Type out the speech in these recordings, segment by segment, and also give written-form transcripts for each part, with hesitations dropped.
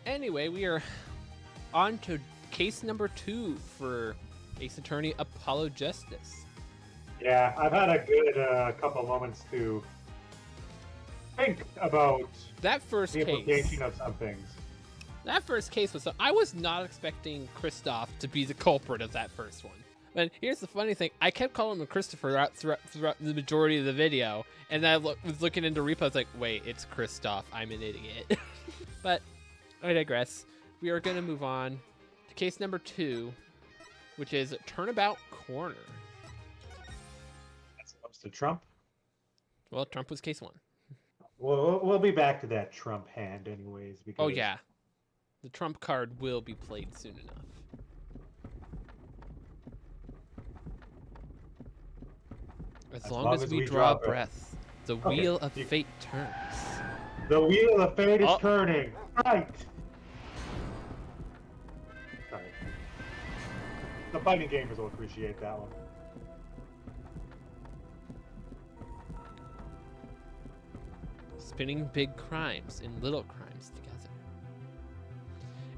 anyway, we are on to case number 2 for Ace Attorney Apollo Justice. Yeah, I've had a good couple moments to think about That first the case. implication of some things. That first case was. I was not expecting Kristoff to be the culprit of that first one. But here's the funny thing: I kept calling him Christopher throughout the majority of the video, and I was looking into repo. I was like, "Wait, it's Kristoff. I'm an idiot." But I digress. We are going to move on to case number 2, which is Turnabout Corner. That's supposed to Trump. Well, Trump was case 1. We'll be back to that Trump hand, anyways. Because Oh yeah, the Trump card will be played soon enough. As long as we draw breath, the wheel of fate turns. The wheel of fate is turning. Right. Sorry. The fighting gamers will appreciate that one. Spinning big crimes and little crimes together.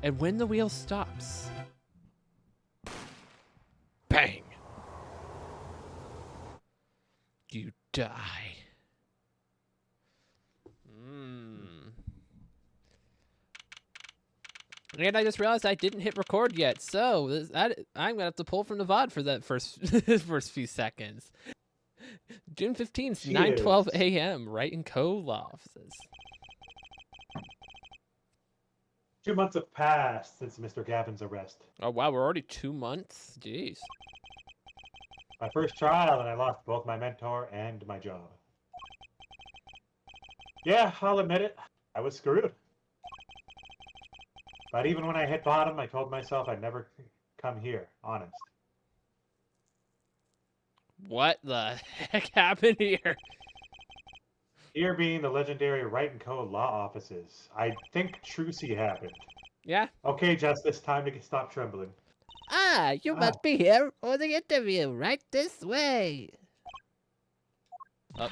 And when the wheel stops, bang! You die. And I just realized I didn't hit record yet, so I'm gonna have to pull from the VOD for that first few seconds. June 15th, 9:12 a.m. Wright & Co. Law Offices. 2 months have passed since Mr. Gavin's arrest. Oh wow, we're already 2 months. Jeez. My first trial, and I lost both my mentor and my job. Yeah, I'll admit it. I was screwed. But even when I hit bottom, I told myself I'd never come here, honest. What the heck happened here? Here being the legendary Wright & Co. law offices. I think Trucy happened. Yeah? Okay, Justice, time to stop trembling. Ah, you must be here for the interview. Right this way. Oh,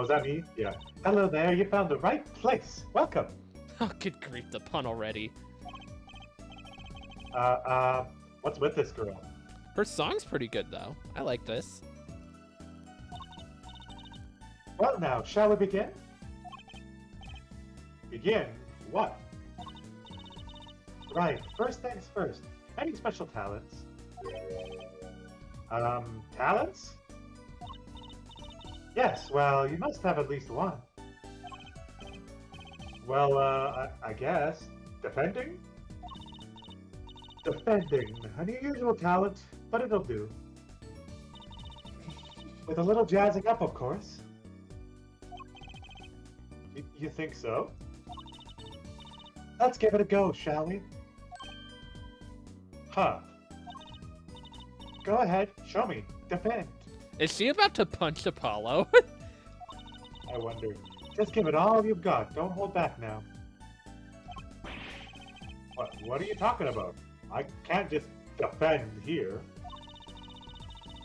is that me? Yeah. Hello there, you found the right place. Welcome. Oh, good grief, the pun already. What's with this girl? Her song's pretty good, though. I like this. Well now, shall we begin? Begin? What? Right, first things first. Any special talents? Talents? Yes, well, you must have at least one. Well, I guess. Defending? Defending. An unusual talent, but it'll do. With a little jazzing up, of course. You think so? Let's give it a go, shall we? Huh. Go ahead, show me. Defend. Is she about to punch Apollo? I wonder. Just give it all you've got. Don't hold back now. What are you talking about? I can't just defend here.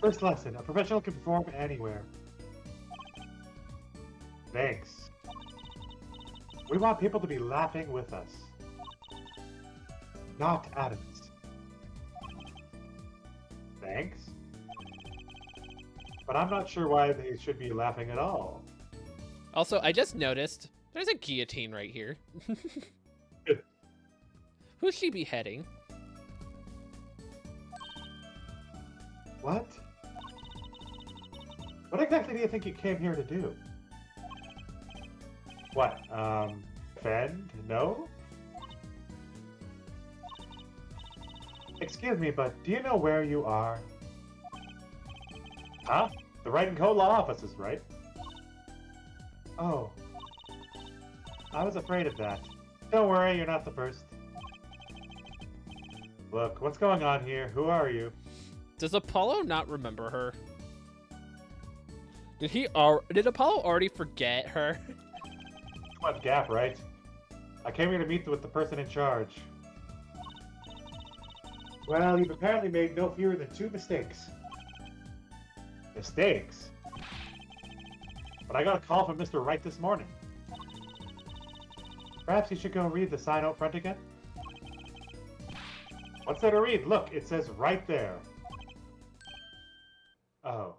First lesson. A professional can perform anywhere. Thanks. We want people to be laughing with us. Not at us. Thanks. But I'm not sure why they should be laughing at all. Also, I just noticed there's a guillotine right here. Who's she beheading? What? What exactly do you think you came here to do? What, defend? No? Excuse me, but do you know where you are? Huh? The Wright & Co. law offices, right? Oh. I was afraid of that. Don't worry, you're not the first. Look, what's going on here? Who are you? Does Apollo not remember her? Did Apollo already forget her? What gap, right? I came here to meet with the person in charge. Well, you've apparently made no fewer than 2 mistakes. Mistakes? But I got a call from Mr. Wright this morning. Perhaps you should go read the sign out front again? What's there to read? Look, it says right there. Oh.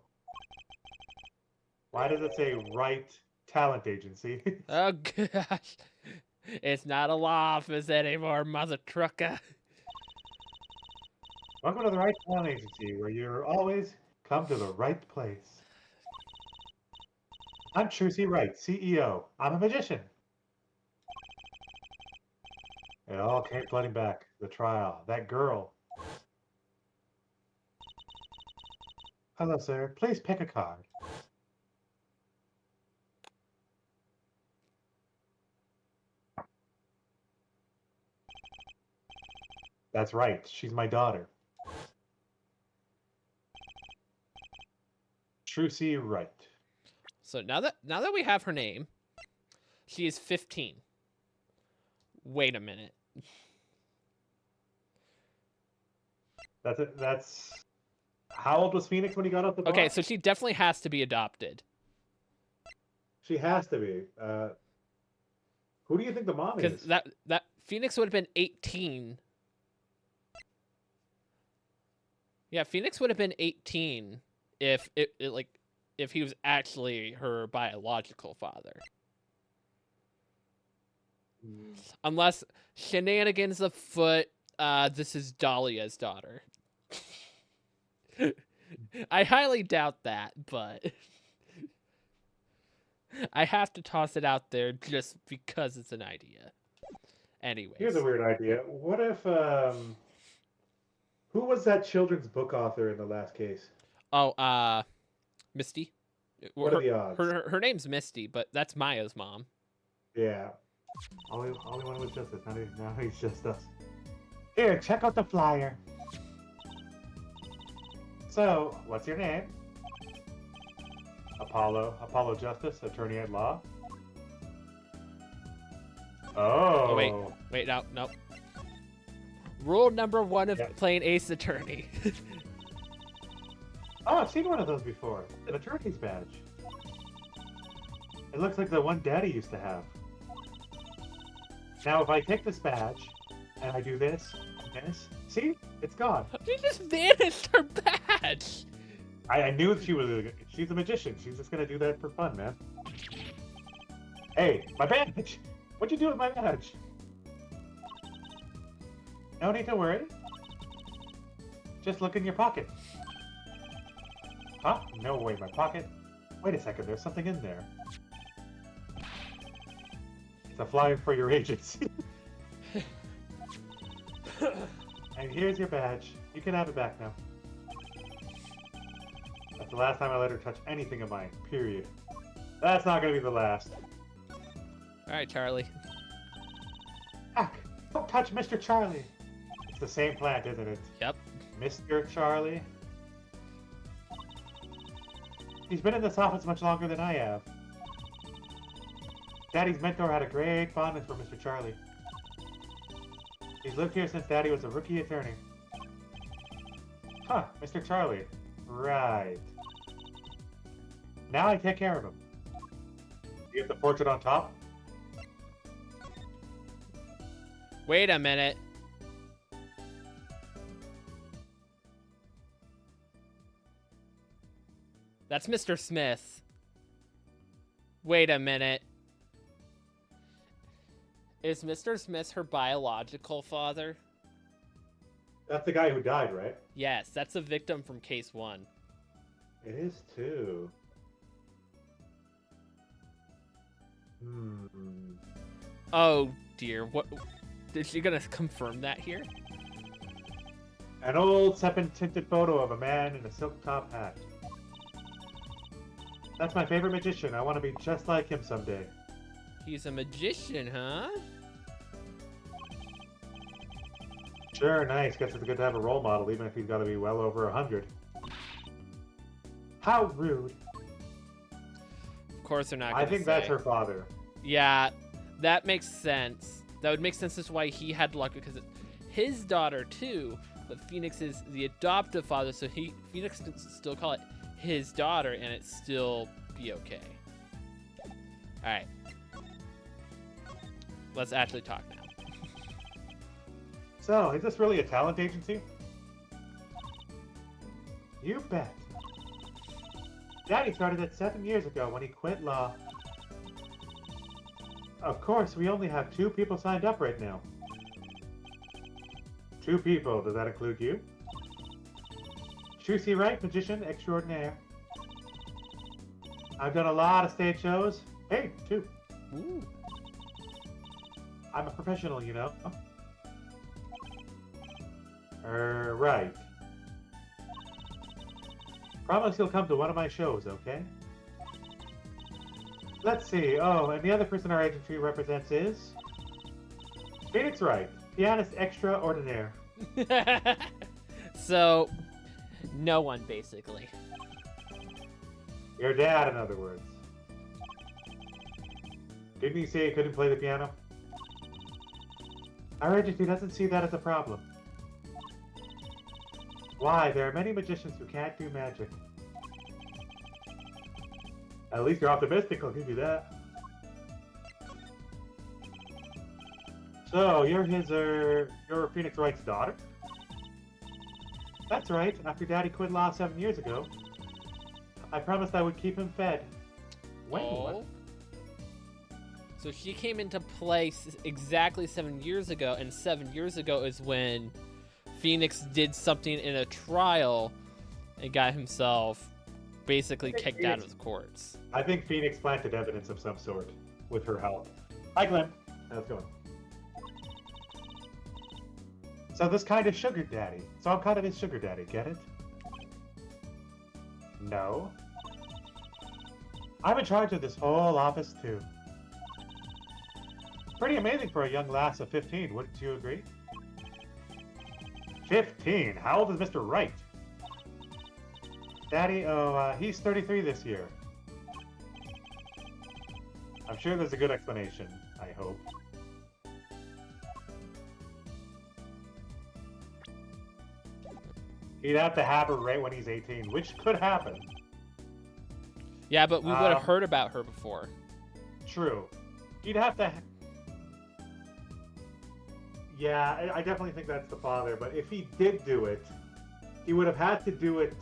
Why does it say right talent agency? Oh gosh. It's not a law office anymore, mother trucker. Welcome to the right talent agency, where you're always come to the right place. I'm Trucy Wright, CEO. I'm a magician. It all came flooding back. The trial. That girl. Hello, sir. Please pick a card. That's right. She's my daughter. Trucy Wright. So now that we have her name, she is 15. Wait a minute. That's it. That's how old was Phoenix when he got off the bar? Okay, so she definitely has to be adopted. She has to be. Who do you think the mom is? Because that Phoenix would have been 18. Yeah, Phoenix would have been 18 if if he was actually her biological father. Unless shenanigans afoot, this is Dahlia's daughter. I highly doubt that, but I have to toss it out there just because it's an idea. Anyways. Here's a weird idea. What if, who was that children's book author in the last case? Oh, Misty. What are the odds? Her name's Misty, but that's Maya's mom. Yeah. Only one was just us. Now he's just us. Here, check out the flyer. So, what's your name? Apollo Justice, attorney at law. Oh. Wait, no. Rule number 1 of playing Ace Attorney. Oh, I've seen one of those before. An attorney's badge. It looks like the one Daddy used to have. Now, if I take this badge and I do this and this, see? It's gone. She just vanished her badge. I knew she's a magician. She's just gonna do that for fun, man. Hey, my badge! What'd you do with my badge? No need to worry. Just look in your pocket. Huh? No way, my pocket. Wait a second, there's something in there. It's a flyer for your agency. And here's your badge. You can have it back now. That's the last time I let her touch anything of mine, period. That's not gonna be the last. Alright, Charlie. Heck, don't touch Mr. Charlie. It's the same plant, isn't it? Yep. Mr. Charlie. He's been in this office much longer than I have. Daddy's mentor had a great fondness for Mr. Charlie. He's lived here since Daddy was a rookie attorney. Huh, Mr. Charlie. Right. Now I take care of him. You have the portrait on top? Wait a minute. That's Mr. Smith. Wait a minute. Is Mr. Smith her biological father? That's the guy who died, right? Yes, that's a victim from case 1. It is too. Oh dear, what? Is she gonna confirm that here? An old sepia-tinted photo of a man in a silk top hat. That's my favorite magician. I want to be just like him someday. He's a magician, huh? Sure, nice. Guess it's good to have a role model, even if he's got to be well over 100. How rude. Of course they're not gonna I think that's her father. Yeah, that makes sense. That would make sense as to why he had luck, because it's his daughter too, but Phoenix is the adoptive father, so Phoenix can still call it his daughter and it still be okay. Alright. let's actually talk now. So, is this really a talent agency? You bet. Daddy started it 7 years ago when he quit law. Of course, we only have 2 people signed up right now. 2 people, does that include you? Juicy Right, magician extraordinaire. I've done a lot of stage shows. Hey, 2. Ooh. I'm a professional, you know. Right. Promise you'll come to one of my shows, okay? Let's see. Oh, and the other person our agency represents is... Phoenix Wright, pianist extraordinaire. So, no one, basically. Your dad, in other words. Didn't he say he couldn't play the piano? Our agency doesn't see that as a problem. Why? There are many magicians who can't do magic. At least you're optimistic, I'll give you that. So, you're you're Phoenix Wright's daughter? That's right. After Daddy quit law 7 years ago, I promised I would keep him fed. When? Oh. So she came into play exactly 7 years ago, and 7 years ago is when Phoenix did something in a trial and got himself basically kicked out of the courts. I think Phoenix planted evidence of some sort with her help. Hi, Glenn. How's it going? So this kind of sugar daddy. So I'm kind of his sugar daddy, get it? No. I'm in charge of this whole office, too. Pretty amazing for a young lass of 15, wouldn't you agree? 15? How old is Mr. Wright? Daddy, he's 33 this year. I'm sure there's a good explanation, I hope. He'd have to have her right when he's 18, which could happen. Yeah, but we would have heard about her before. True. He'd have to... Yeah, I definitely think that's the father, but if he did do it, he would have had to do it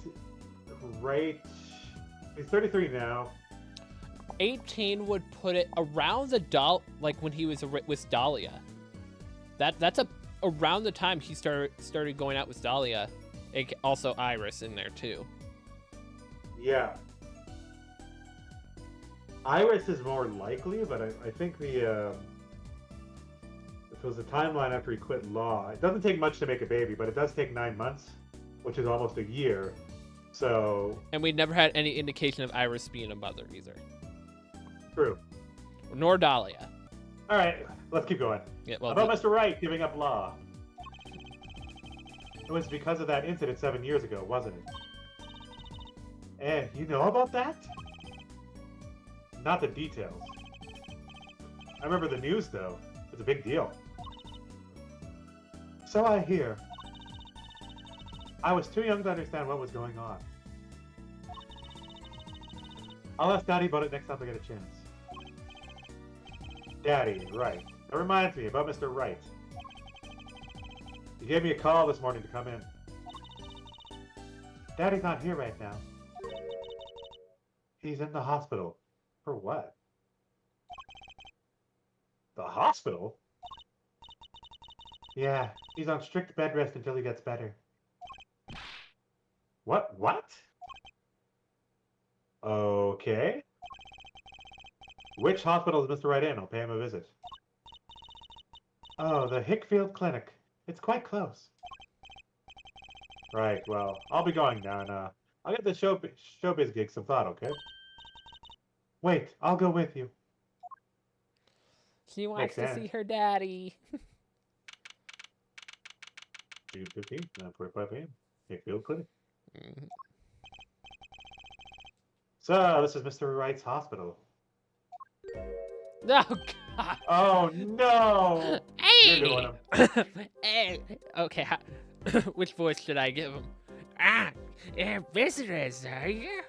right... He's 33 now. 18 would put it around the like when he was with Dahlia. That's around the time he started going out with Dahlia. Also Iris in there too. Yeah. Iris is more likely, but I think the if it was a timeline after he quit law, it doesn't take much to make a baby, but it does take 9 months, which is almost a year. So. And we never had any indication of Iris being a mother either. True. Nor Dahlia. All right, let's keep going. Yeah, well, about Mr. Wright giving up law. It was because of that incident 7 years ago, wasn't it? And you know about that? Not the details. I remember the news, though. It's a big deal. So I hear. I was too young to understand what was going on. I'll ask Daddy about it next time I get a chance. Daddy, right. That reminds me about Mr. Wright. He gave me a call this morning to come in. Daddy's not here right now. He's in the hospital. For what? The hospital? Yeah, he's on strict bed rest until he gets better. What? What? Okay. Which hospital is Mr. Wright in? I'll pay him a visit. Oh, the Hickfield Clinic. It's quite close. Right, well, I'll be going now, and I'll get the showbiz gig some thought, okay? Wait, I'll go with you. She wants to see her daddy. June 15th, 9:45 a.m. Hickfield Clinic. Mm-hmm. So, this is Mr. Wright's hospital. Oh, God. Oh, no! Hey! You're doing him. Hey! Okay, which voice should I give him? Visitors, are you?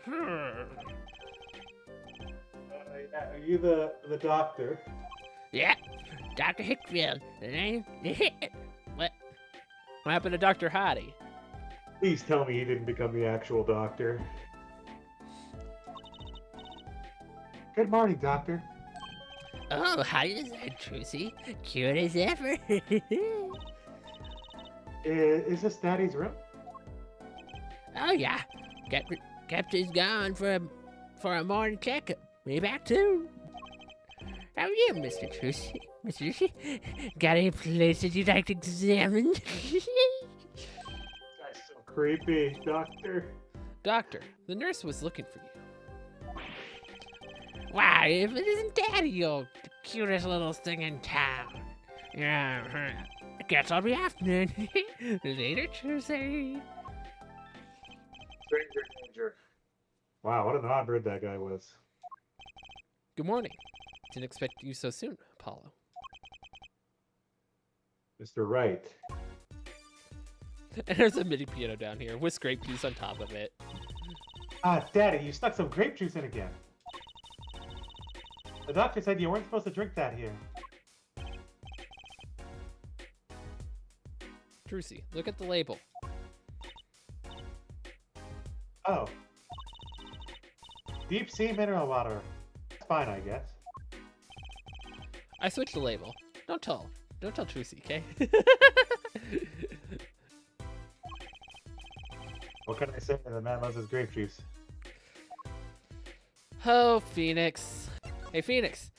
Are you the doctor? Yeah, Dr. Hickfield. The name? What happened to Dr. Hottie? Please tell me he didn't become the actual doctor. Good morning, doctor. Oh, hi there, Trucy. Cute as ever. Is this Daddy's room? Oh, yeah. Captain's gone for a morning checkup. Be back soon. How are you, Mr. Trucy? Mr. Trucy? Got any places you'd like to examine? That's so creepy, doctor. Doctor, the nurse was looking for you. Why, if it isn't Daddy, you're the cutest little thing in town. Yeah, I guess I'll be afternoon. Later, Trucy. Stranger danger. Wow, what an odd bird that guy was. Good morning. Didn't expect you so soon, Apollo. Mr. Wright. And there's a mini piano down here with grape juice on top of it. Ah, Daddy, you stuck some grape juice in again. The doctor said you weren't supposed to drink that here. Trucy, look at the label. Oh. Deep sea mineral water. That's fine, I guess. I switched the label. Don't tell Trucy, okay? What can I say? The man loves his grape juice. Oh, Phoenix. Hey, Phoenix,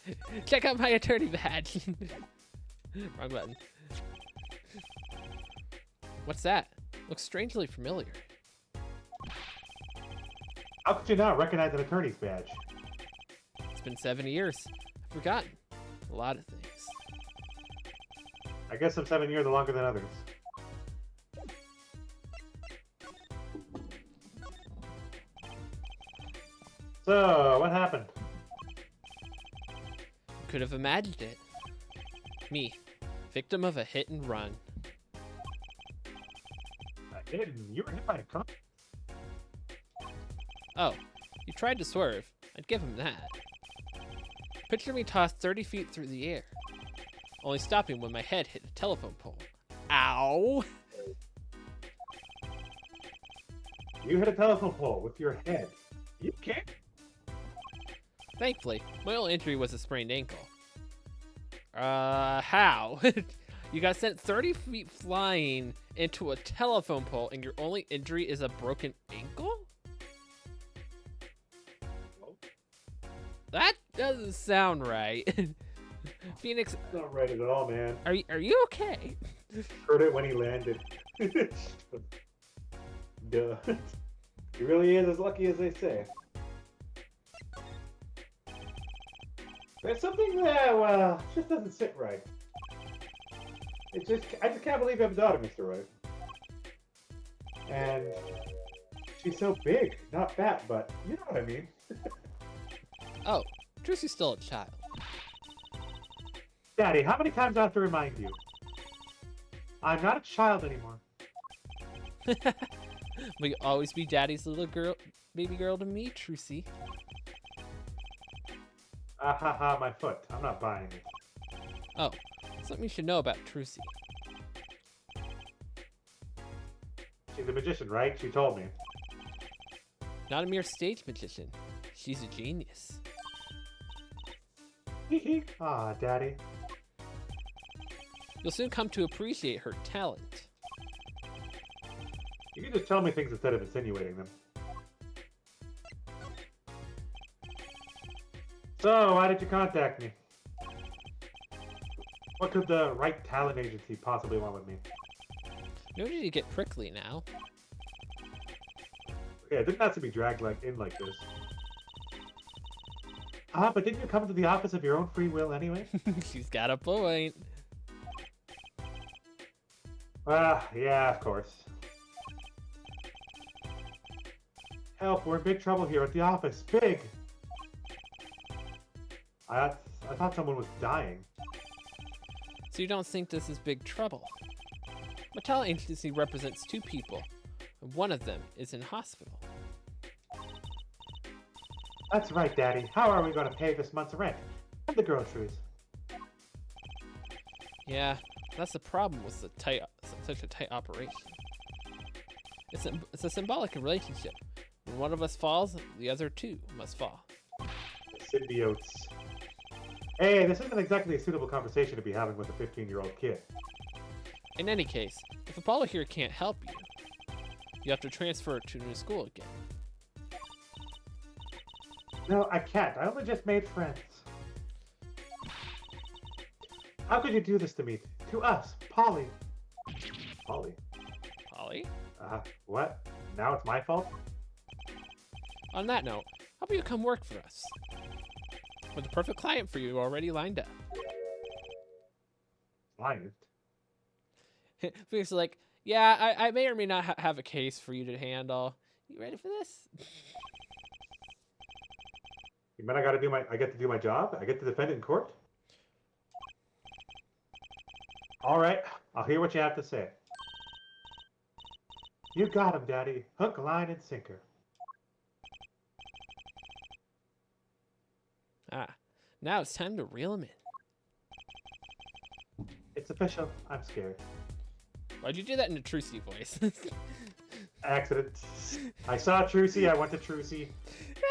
check out my attorney badge. Wrong button. What's that? Looks strangely familiar. How could you not recognize an attorney's badge? It's been 7 years. I've forgotten a lot of things. I guess some 7 years are longer than others. So, what happened? Could have imagined it. Me, victim of a hit and run. You were hit by a car? Oh, he tried to swerve. I'd give him that. Picture me tossed 30 feet through the air, only stopping when my head hit a telephone pole. Ow! You hit a telephone pole with your head. You can't. Thankfully, my only injury was a sprained ankle. How? You got sent 30 feet flying into a telephone pole and your only injury is a broken ankle? That doesn't sound right. Phoenix, That's not right at all, man. are you okay? Heard it when he landed. Duh. He really is as lucky as they say. There's something that, well, just doesn't sit right. I just can't believe you have a daughter, Mr. Wright. And she's so big, not fat, but you know what I mean. Oh, Trucy's still a child. Daddy, how many times do I have to remind you? I'm not a child anymore. Will you always be Daddy's little girl, baby girl to me, Trucy? Ah ha ha, my foot. I'm not buying it. Oh, something you should know about Trucy. She's a magician, right? She told me. Not a mere stage magician. She's a genius. Ah, Daddy. You'll soon come to appreciate her talent. You can just tell me things instead of insinuating them. So, why did you contact me? What could the Right Talent Agency possibly want with me? No need to get prickly now. Yeah, it didn't have to be dragged in like this. Ah, but didn't you come to the office of your own free will anyway? She's got a point. Yeah, of course. Help, we're in big trouble here at the office. Big! I thought someone was dying. So you don't think this is big trouble? My talent agency represents 2 people, and one of them is in hospital. That's right, Daddy. How are we going to pay this month's rent? And the groceries. Yeah, that's the problem with such a tight operation. It's a symbolic relationship. When one of us falls, the other two must fall. Symbiotes. Hey, this isn't exactly a suitable conversation to be having with a 15-year-old kid. In any case, if Apollo here can't help you, you have to transfer to new school again. No, I can't. I only just made friends. How could you do this to me? To us, Polly. Polly? Polly? What? Now it's my fault? On that note, how about you come work for us? With the perfect client for you already lined up. Client? Because like, yeah, I may or may not have a case for you to handle. You ready for this? You mean I get to do my job? I get to defend it in court? All right, I'll hear what you have to say. You got him, Daddy. Hook, line, and sinker. Ah, now it's time to reel him in. It's official. I'm scared. Why'd you do that in a Trucy voice? Accident. I saw Trucy. I went to Trucy.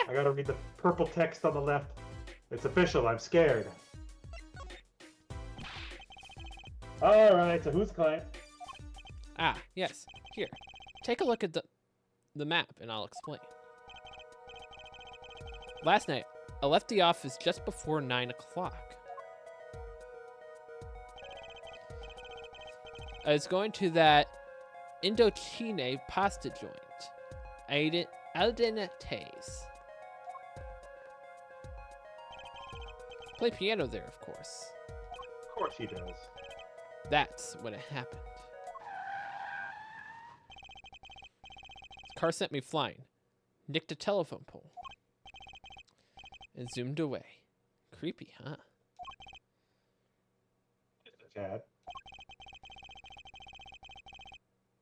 I gotta read the purple text on the left. It's official. I'm scared. All right. So who's client? Ah, yes. Here, take a look at the map, and I'll explain. Last night, I left the office just before 9 o'clock. I was going to that Indochine pasta joint, Aldenates. Play piano there, of course. Of course he does. That's when it happened. The car sent me flying, nicked a telephone pole, and zoomed away. Creepy, huh? Just a tad.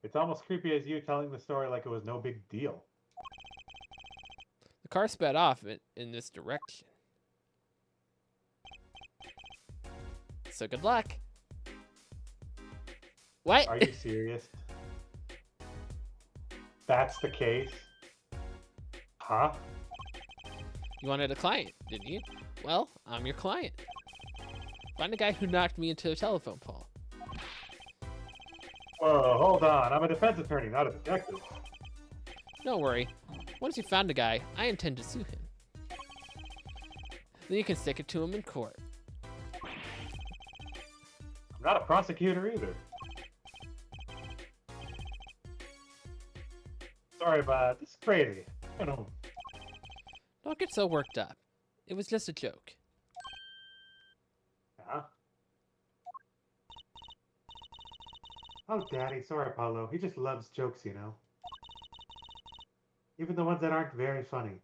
It's almost creepy as you telling the story like it was no big deal. The car sped off in this direction. So good luck. What? Are you serious? That's the case? Huh? You wanted a client, didn't you? Well, I'm your client. Find the guy who knocked me into a telephone pole. Whoa, hold on. I'm a defense attorney, not a detective. Don't worry. Once you found the guy, I intend to sue him. Then you can stick it to him in court. I'm not a prosecutor either. Sorry, but this is crazy. I don't know. Don't get so worked up. It was just a joke. Huh? Oh, Daddy. Sorry, Paulo. He just loves jokes, you know. Even the ones that aren't very funny.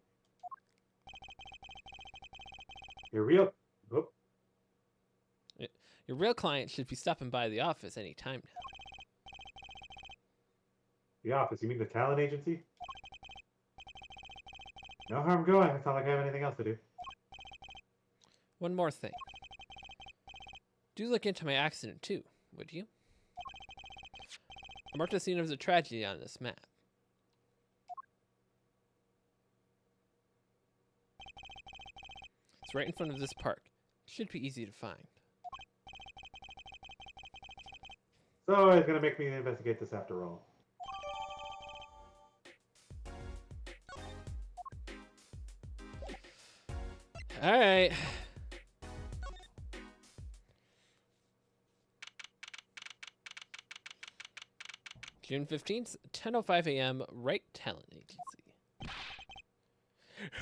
Your real... Whoop. Your real client should be stopping by the office any time now. The office. You mean the talent agency? No harm going. It's not like I have anything else to do. One more thing. Do look into my accident too, would you? I marked the scene of the tragedy on this map. It's right in front of this park. Should be easy to find. So he's gonna make me investigate this after all. All right. June 15th, 10:05 a.m. Right Talent Agency.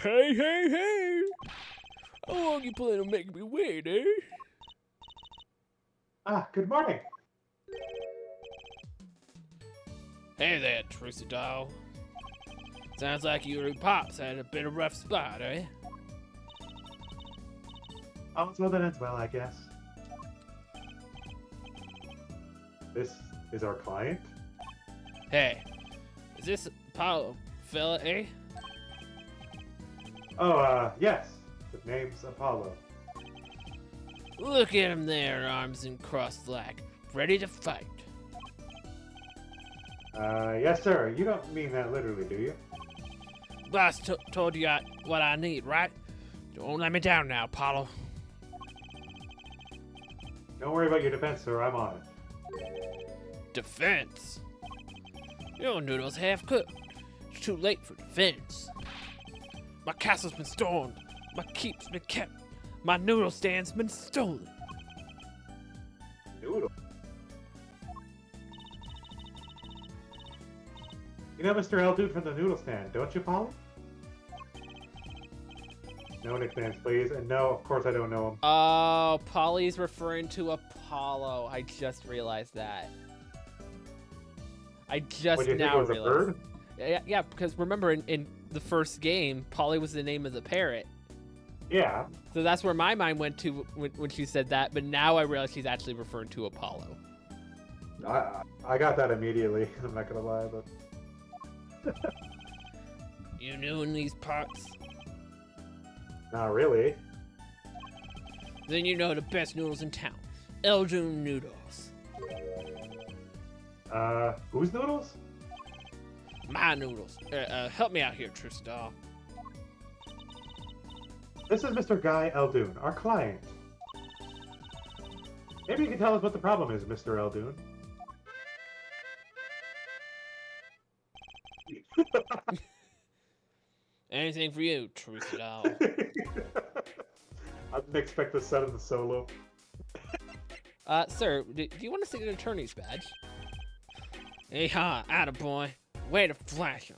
Hey, hey, hey! How long you plan to make me wait, eh? Ah, good morning. Hey there, Trucy doll. Sounds like your pops had a bit of rough spot, eh? Oh, well then it's well, I guess. This is our client? Hey, is this Apollo fella, eh? Oh, yes. His name's Apollo. Look at him there, arms and crossed leg, ready to fight. Yes, sir. You don't mean that literally, do you? Boss told you what I need, right? Don't let me down now, Apollo. Don't worry about your defense, sir. I'm on it. Defense? Your noodles half cooked. It's too late for defense. My castle's been stormed. My keep's been kept. My noodle stand's been stolen. Noodle. You know Mr. L Dude from the noodle stand, don't you, Polly? No nicknames, please. And no, of course I don't know him. Oh, Polly's referring to Apollo. I just realized that. I just What, do you think now it was realized. a bird? Yeah, because remember in the first game, Polly was the name of the parrot. Yeah. So that's where my mind went to when she said that, but now I realize she's actually referring to Apollo. I got that immediately. I'm not gonna lie, but You new in these parts? not really. Then you know the best noodles in town. Eldoon Noodles. Whose noodles? My noodles. Help me out here, Tristan. This is Mr. Guy Eldoon, our client. Maybe you can tell us what the problem is, Mr. Eldoon. Anything for you, Tristan. I didn't expect the set of the solo. Sir, do you want to see an attorney's badge? Hey ha, attaboy. Way to flash him.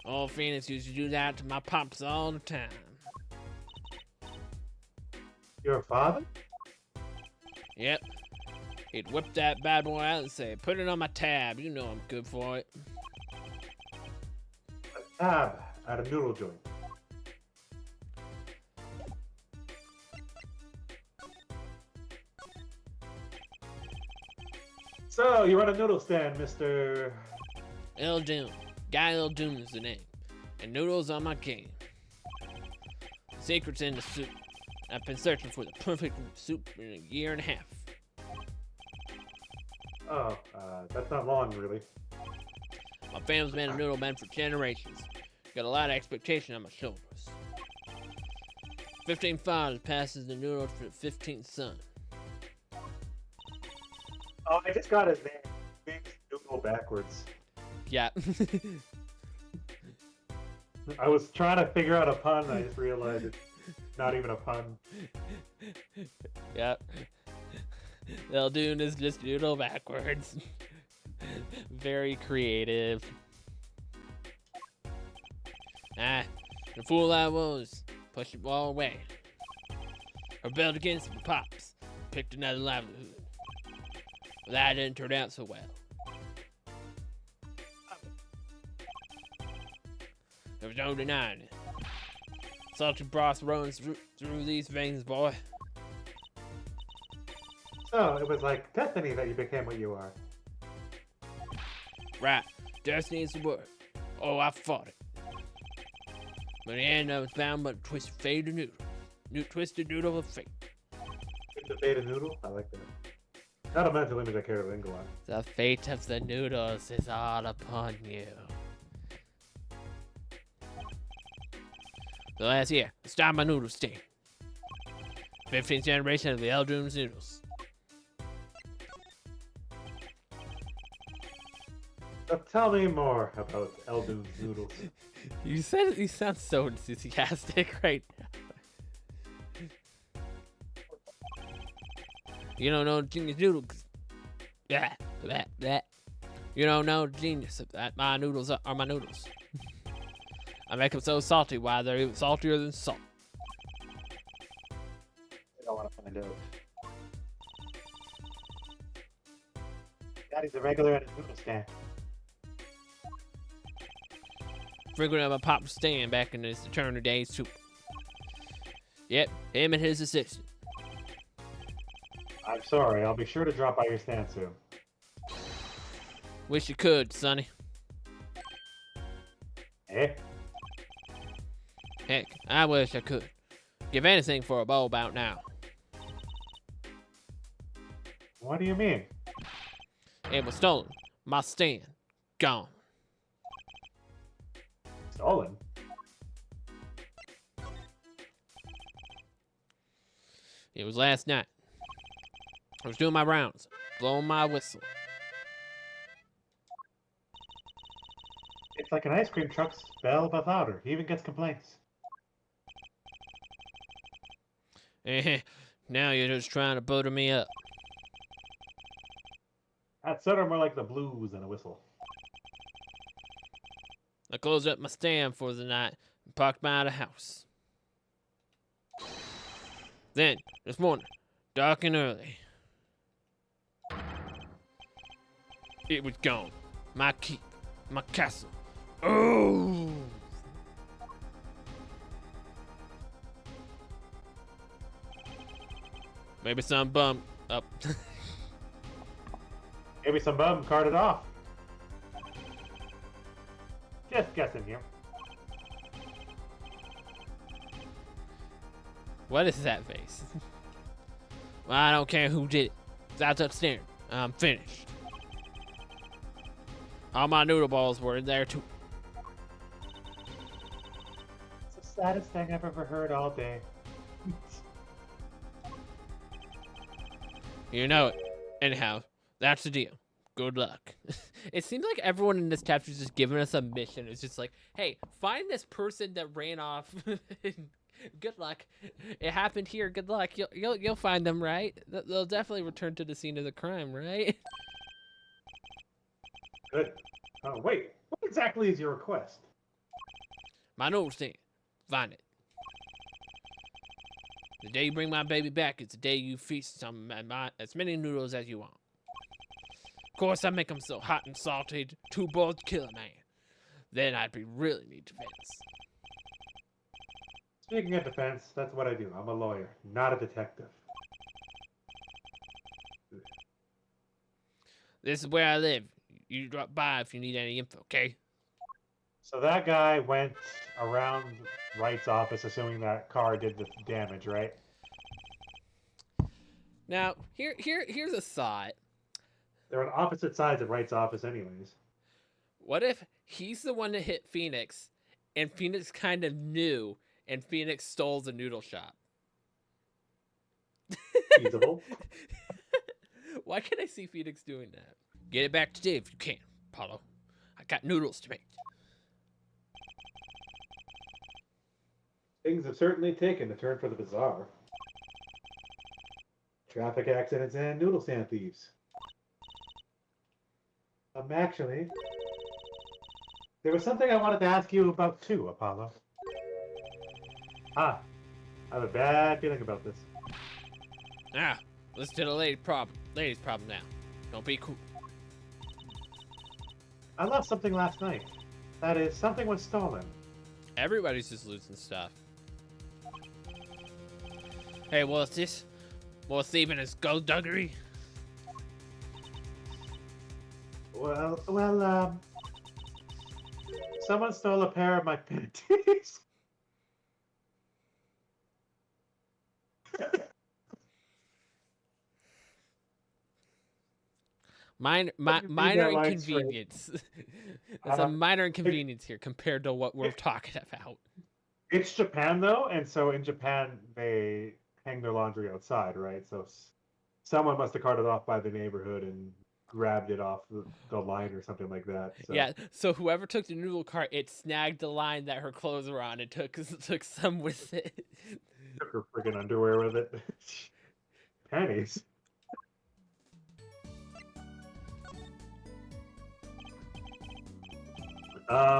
Old Phoenix used to do that to my pops all the time. Your father? Yep. He'd whip that bad boy out and say, put it on my tab. You know I'm good for it. A tab at a noodle joint. So, you run a noodle stand, Mr. Eldoon. Guy Eldoon is the name. And noodles on my game. The secret's in the soup. I've been searching for the perfect soup in a year and a half. Oh, that's not long, really. My family's been a noodle man for generations. Got a lot of expectation on my shoulders. 15 fathers passes the noodles for the 15th son. Oh, I just got his name. Name's Noodle backwards. Yeah. I was trying to figure out a pun, and I just realized it's not even a pun. Yep. Eldoon is just noodle backwards. Very creative. The fool I was, pushed it all away. Rebelled against my pops, picked another livelihood. But that didn't turn out so well. There's no denying it. Salty broth runs through these veins, boy. So, it was like destiny that you became what you are. Right, destiny is the word. Oh, I fought it. But in the end, I was bound by the twisted fate of noodle. Twisted noodle of fate. The beta noodle? I like that. Not a mental image I care to linger on. The fate of the noodles is all upon you. The last year, I started my noodle stand. 15th generation of the Eldoon's noodles. So tell me more about Eldoon's noodles. You sound so enthusiastic right now. You don't know genius noodles. Yeah, that. You don't know genius that my noodles are my noodles. I make them so salty, why they're even saltier than salt. I don't want to find out. Daddy's a regular at his noodle stand. Frequent of my pop's stand back in his eternal days too. Yep, him and his assistant. I'm sorry, I'll be sure to drop by your stand soon. Wish you could, Sonny. Eh? Heck, I wish I could. Give anything for a bowl about now. What do you mean? It was stolen. My stand. Gone. Stolen? It was last night. I was doing my rounds, blowing my whistle. It's like an ice cream truck's bell but louder. He even gets complaints. Now you're just trying to butter me up. That's sort of more like the blues than a whistle. I closed up my stand for the night and parked by the house. Then, this morning, dark and early, it was gone. My keep, my castle. Oh! Maybe some bum up. Maybe some bum carted off. Just guessing here. What is that face? Well, I don't care who did it. That's upstairs. I'm finished. All my noodle balls were in there too. It's the saddest thing I've ever heard all day. You know it. Anyhow, that's the deal. Good luck. It seems like everyone in this chapter is just giving us a mission. It's just like, hey, find this person that ran off. Good luck. It happened here. Good luck. You'll find them, right? They'll definitely return to the scene of the crime, right? Good. Oh, wait. What exactly is your request? My noodle stand. Find it. The day you bring my baby back, it's the day you feast as many noodles as you want. Of course, I make them so hot and salty, 2 balls kill a man. Then I'd be really need defense. Speaking of defense, that's what I do. I'm a lawyer, not a detective. This is where I live. You drop by if you need any info, okay? So that guy went around Wright's office, assuming that car did the damage, right? Now, here's a thought. They're on opposite sides of Wright's office anyways. What if he's the one that hit Phoenix, and Phoenix kind of knew, and Phoenix stole the noodle shop? Feasible. Why can't I see Phoenix doing that? Get it back today if you can, Apollo. I got noodles to make. Things have certainly taken a turn for the bizarre. Traffic accidents and noodle stand thieves. Actually, there was something I wanted to ask you about too, Apollo. I have a bad feeling about this. Ah, let's do the ladies' problem now. Don't be cool. I lost something last night. That is, something was stolen. Everybody's just losing stuff. Hey, what's this? More thieving and skullduggery? Well, someone stole a pair of my panties. Minor inconvenience. There's a minor inconvenience here compared to what we're talking about. It's Japan, though, and so in Japan, they hang their laundry outside, right? So someone must have carted it off by the neighborhood and grabbed it off the line or something like that. So. Yeah, so whoever took the noodle cart, it snagged the line that her clothes were on. It took some with it. Took her freaking underwear with it. Panties.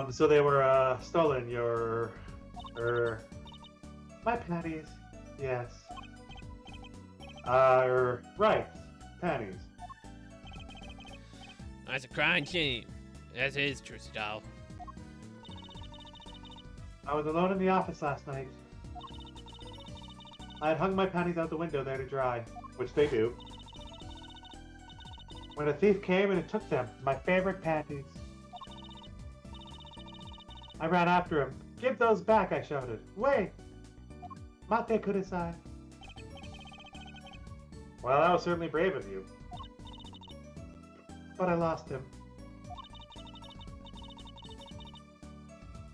So they were stolen. My panties. Yes. Right. Panties. That's a crying shame. That is true, doll. I was alone in the office last night. I had hung my panties out the window there to dry, which they do. When a thief came and took them, my favorite panties. I ran after him. Give those back, I shouted. Wait! Mate kudasai. Well, that was certainly brave of you. but I lost him.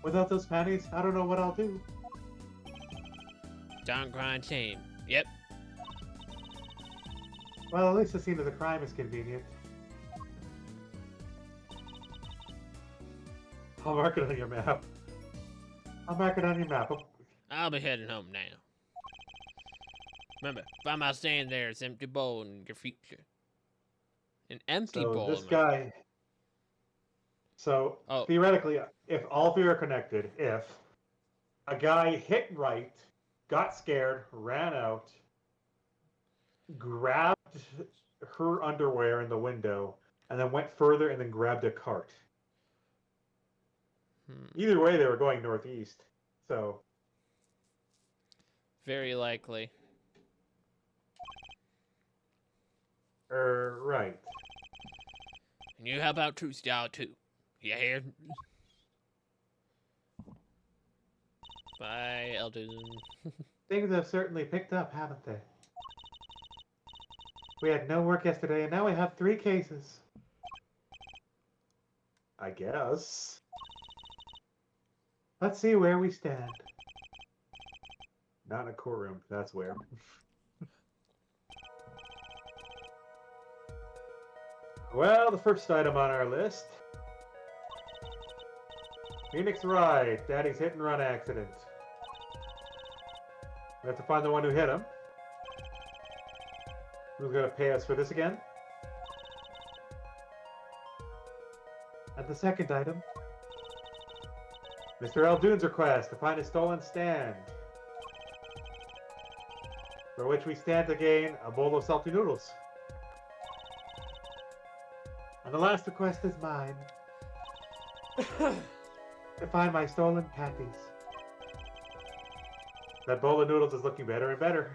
Without those panties, I don't know what I'll do. Darn crying shame. Yep. Well, at least the scene of the crime is convenient. I'll mark it on your map. I'll mark it on your map. I'll be heading home now. Remember, if I'm out staying there, it's empty bowl in your future. An empty So bowl. this guy. So Oh. theoretically, if all three are connected, if a guy hit right, got scared, ran out, grabbed her underwear in the window, and then went further and then grabbed a cart. Either way, they were going northeast. So. Very likely. Right. And you help out True Style too. You hear? Bye, Eldon. Things have certainly picked up, haven't they? We had no work yesterday, and now we have 3 cases. I guess. Let's see where we stand. Not in a courtroom, that's where. Well, the first item on our list. Phoenix Ride, Daddy's hit and run accident. We have to find the one who hit him. Who's going to pay us for this again? And the second item. Mr. Eldoon's request to find a stolen stand. For which we stand to gain a bowl of salty noodles. And the last request is mine. To find my stolen patties. That bowl of noodles is looking better and better.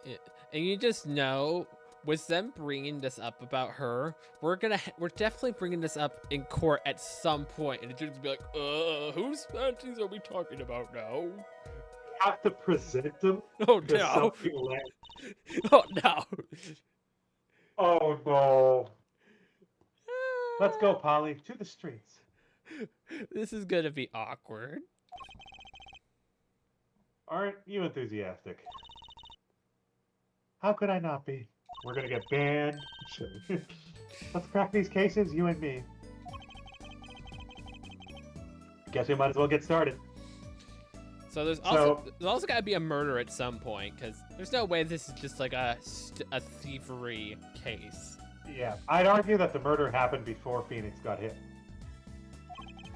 Yeah. And you just know, with them bringing this up about her, we're definitely bringing this up in court at some point, and the judge will be like, whose panties are we talking about now? Have to present them. Oh to no! something like- Oh no! Oh no! Let's go, Polly, to the streets. This is gonna be awkward. Aren't you enthusiastic? How could I not be? We're gonna get banned. Let's crack these cases, you and me. Guess we might as well get started. So there's also got to be a murder at some point, because there's no way this is just like a thievery case. Yeah, I'd argue that the murder happened before Phoenix got hit.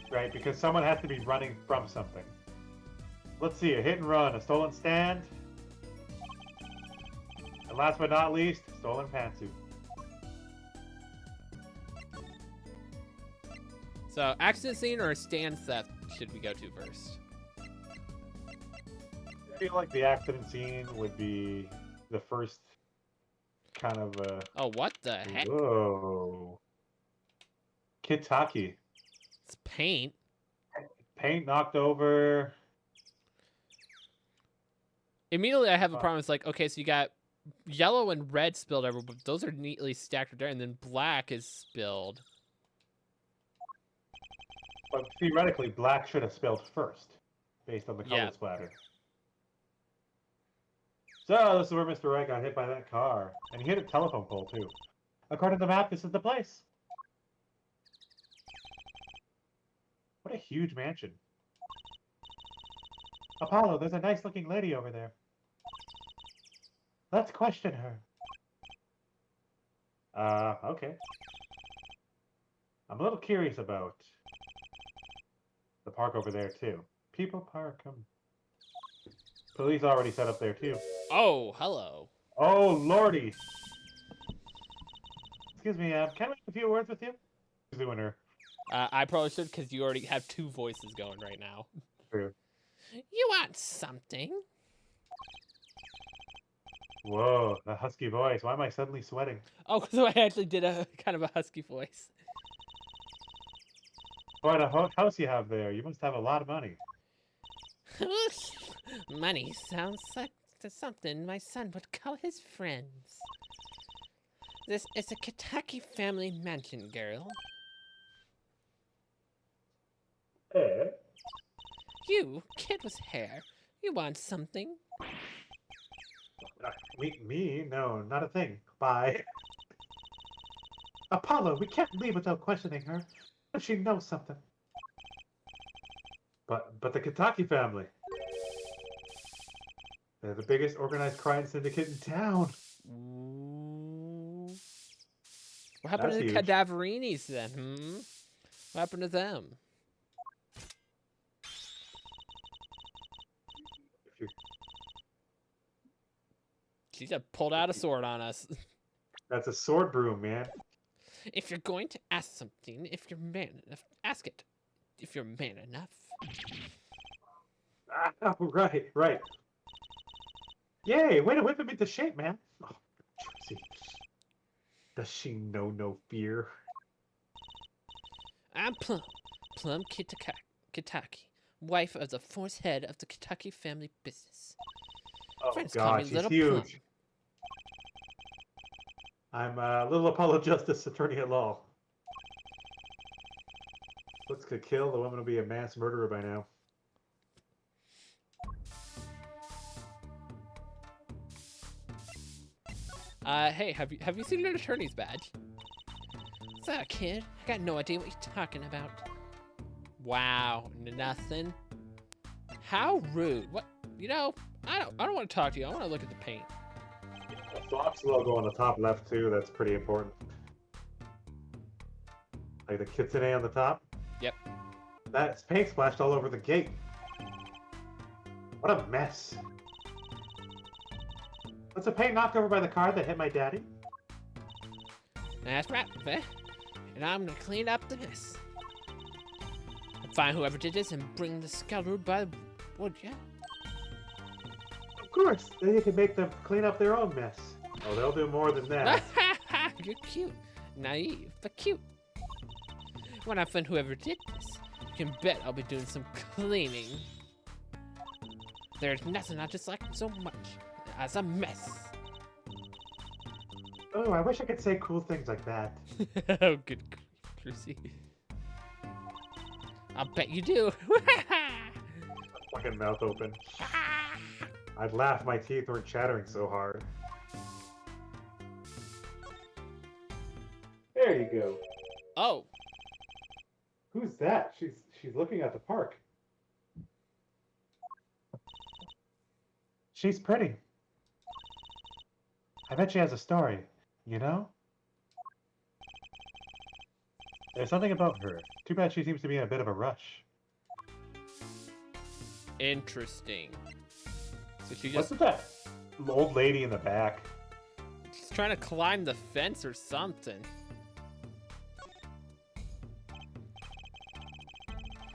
Right, because someone has to be running from something. Let's see, a hit and run, a stolen stand, and last but not least, stolen pantsuit. So accident scene or stand theft should we go to first? I feel like the accident scene would be the first kind of Oh, what the heck? Whoa. Kitaki. It's paint. Paint knocked over. Immediately I have a problem. It's like, okay, so you got yellow and red spilled everywhere, but those are neatly stacked there, and then black is spilled. But theoretically, black should have spilled first, based on the color Yeah. splatter. So, this is where Mr. Wright got hit by that car. And he hit a telephone pole, too. According to the map, this is the place. What a huge mansion. Apollo, there's a nice-looking lady over there. Let's question her. Okay. I'm a little curious about the park over there, too. People Park, Police already set up there, too. Oh, hello. Oh, lordy. Excuse me, can I make a few words with you? Who's doing her? I probably should, because you already have 2 voices going right now. True. You want something? Whoa, the husky voice. Why am I suddenly sweating? Oh, so I actually did a kind of a husky voice. What a house you have there. You must have a lot of money. Money sounds like something my son would call his friends. This is a Kentucky family mansion, girl. Eh? You, kid with hair, you want something? Me? No, not a thing. Bye. Apollo, we can't leave without questioning her. If she knows something. But the Kentucky family. They're the biggest organized crime syndicate in town. Ooh. What happened That's to the huge. Cadaverinis then? Hmm. What happened to them? If you She just pulled out a sword on us. That's a sword broom, man. If you're going to ask something, if you're man enough, ask it. If you're man enough. Ah, right. Yay, way to whip him into shape, man. Oh, Josie. Does she know no fear? I'm Plum Kitaki, wife of the fourth head of the Kentucky family business. Oh Friends call god, me she's Little huge. Plum. I'm Little Apollo Justice Attorney at Law. Looks could kill, the woman will be a mass murderer by now. Hey, have you seen an attorney's badge? What's that, kid? I got no idea what you're talking about. Wow, nothing. How rude. What? You know, I don't want to talk to you. I want to look at the paint. A Fox logo on the top left too, that's pretty important. Like the kitsune on the top? Yep. That's paint splashed all over the gate. What a mess. Was the paint knocked over by the car that hit my daddy? That's right, Buffet. And I'm gonna clean up the mess. Find whoever did this and bring the scoundrel by the wood, yeah? Of course. Then you can make them clean up their own mess. Oh, they'll do more than that. You're cute. Naive, but cute. When I find whoever did this, you can bet I'll be doing some cleaning. There's nothing I dislike so much as a mess. Oh, I wish I could say cool things like that. Oh, good grief, Lucy. I'll bet you do. Fucking mouth open. I'd laugh, my teeth weren't chattering so hard. There you go. Oh, Who's that? She's looking at the park. She's pretty. I bet she has a story, you know? There's something about her. Too bad she seems to be in a bit of a rush. interesting. So she What's just with that old lady in the back? she's trying to climb the fence or something.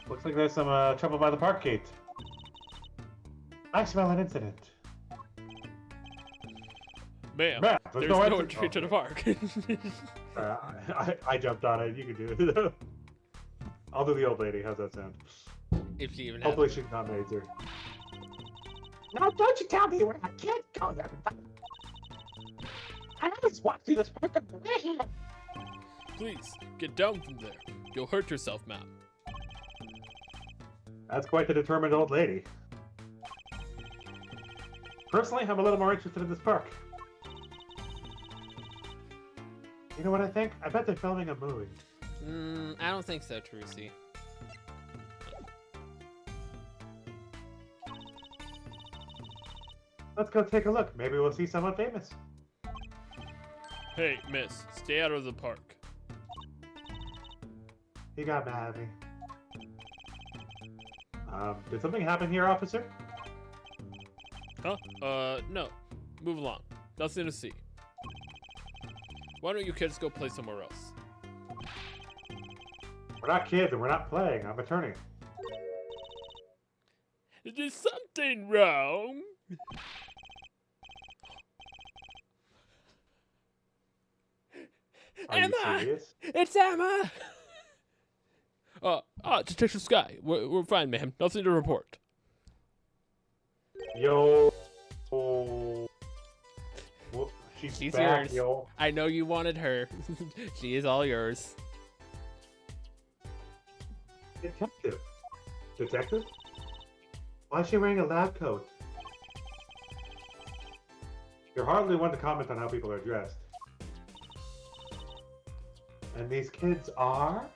Looks like there's some trouble by the park gate. I smell an incident. Bam. Man, There's no no entry- entry to the park. I jumped on it. You can do it. I'll do the old lady. How's that sound? If she even has. Hopefully she's not Mazer. Now, don't you tell me where I can't go there. I always walk through this park of mayhem. Please, get down from there. You'll hurt yourself, ma'am. That's quite the determined old lady. Personally, I'm a little more interested in this park. You know what I think? I bet they're filming a movie. I don't think so, Trucy. Let's go take a look. Maybe we'll see someone famous. Hey, miss, stay out of the park. He got mad at me. Did something happen here, officer? Huh? No. Move along. Nothing to see. Why don't you kids go play somewhere else? We're not kids and we're not playing. I'm attorney. Is there something wrong? Are you Emma! serious? It's Emma! Detective Sky. We're fine, ma'am. Nothing to report. Yo. Oh. Well, She's back, yours. yo. I know you wanted her. She is all yours. Detective. Detective? Why is she wearing a lab coat? You're hardly one to comment on how people are dressed. And these kids are?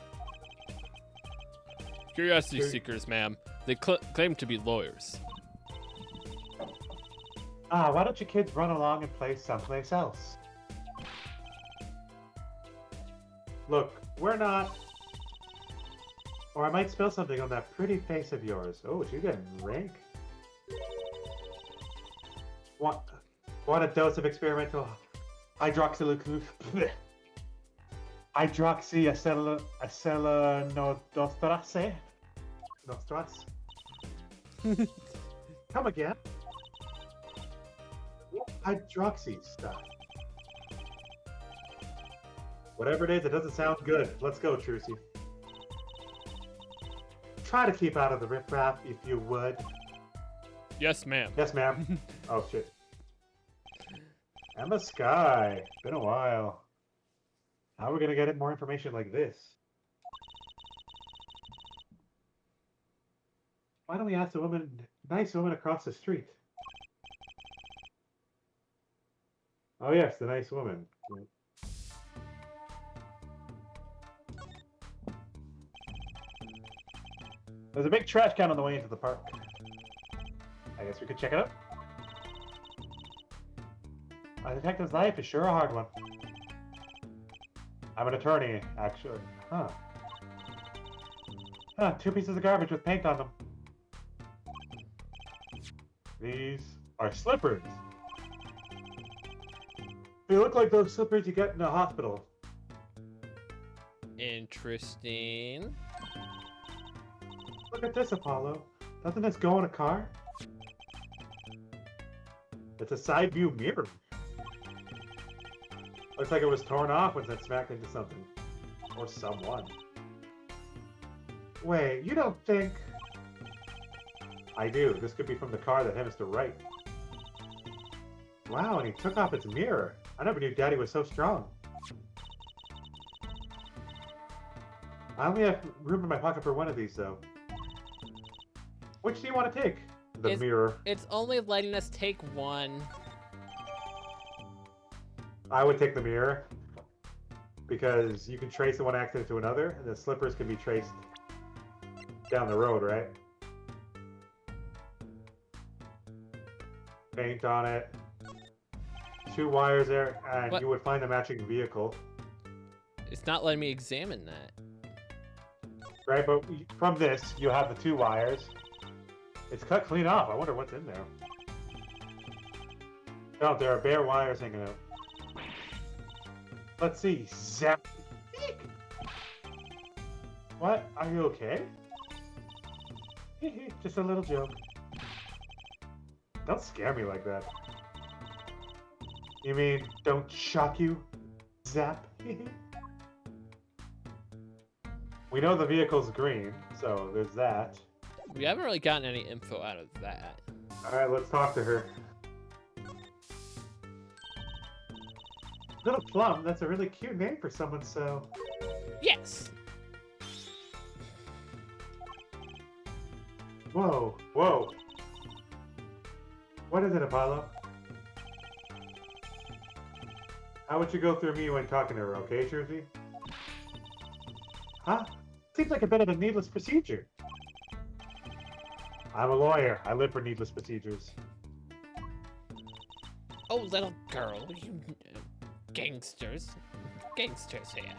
Curiosity seekers, ma'am. They claim to be lawyers. Why don't you kids run along and play someplace else? Look, we're not... Or I might spill something on that pretty face of yours. Oh, she's getting rank. Want a dose of experimental hydroxyacetylenostrase? Nostrase? Come again? Hydroxy stuff. Whatever it is, it doesn't sound good. Let's go, Trucy. Try to keep out of the riffraff, if you would. Yes, ma'am. Yes, ma'am. Oh, shit. Emma Sky. Been a while. How are we gonna get more information like this? Why don't we ask the woman, nice woman across the street? Oh yes, the nice woman. There's a big trash can on the way into the park. I guess we could check it out. A detective's life is sure a hard one. I'm an attorney, actually. Huh. 2 pieces of garbage with paint on them. These are slippers. They look like those slippers you get in a hospital. Interesting. Look at this, Apollo. Doesn't this go in a car? It's a side view mirror. Looks like it was torn off when it smacked into something. Or someone. Wait, you don't think... I do. This could be from the car that hit Mr. Wright. Wow, and he took off its mirror. I never knew Daddy was so strong. I only have room in my pocket for one of these, though. Which do you want to take? The mirror. It's only letting us take one. I would take the mirror. Because you can trace the one accident to another, and the slippers can be traced down the road, right? Paint on it. 2 wires there, and What? you would find a matching vehicle. It's not letting me examine that. Right, but from this, you have the 2 wires. It's cut clean off. I wonder what's in there. No, there are bare wires hanging out. Let's see. Zap. Eek. What? Are you okay? Just a little joke. Don't scare me like that. You mean, don't shock you? Zap. We know the vehicle's green, so there's that. We haven't really gotten any info out of that. Alright, let's talk to her. Little Plum, that's a really cute name for someone so... Yes! Whoa, whoa. What is it, Apollo? How would you go through me when talking to her, okay, Trucy? Huh? Seems like a bit of a needless procedure. I'm a lawyer. I live for needless procedures. Oh, little girl, you gangsters. Gangsters here.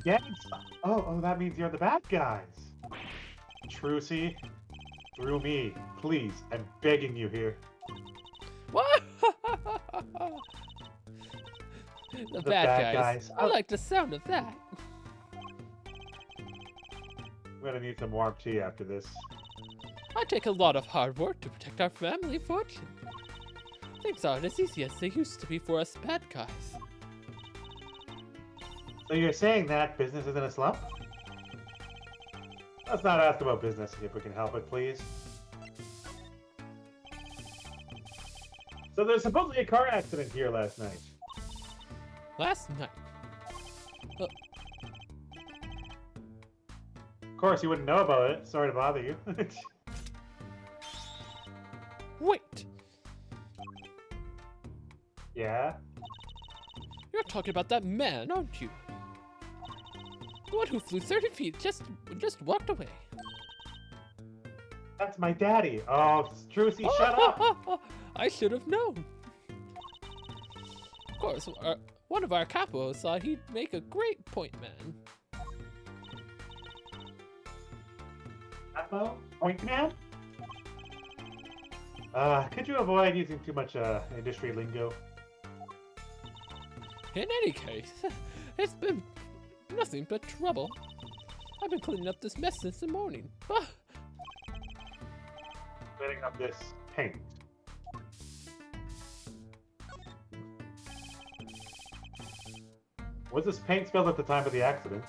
Gangsta. Oh, that means you're the bad guys. Trucy, through me, please. I'm begging you here. What? The bad guys. I Oh. like the sound of that. I'm gonna need some warm tea after this. I take a lot of hard work to protect our family fortune. Things aren't as easy as they used to be for us bad guys. So you're saying that business is in a slump? Let's not ask about business if we can help it, please. So there's supposedly a car accident here last night. Last night. Of course, you wouldn't know about it. Sorry to bother you. Wait! Yeah? You're talking about that man, aren't you? The one who flew 30 feet just walked away. That's my daddy. Oh, Strucy, shut up! I should have known. Of course, one of our capos thought he'd make a great point man. Capo? Point man? Could you avoid using too much industry lingo? In any case, it's been nothing but trouble. I've been cleaning up this mess since the morning. Cleaning up this paint. Was this paint spilled at the time of the accident?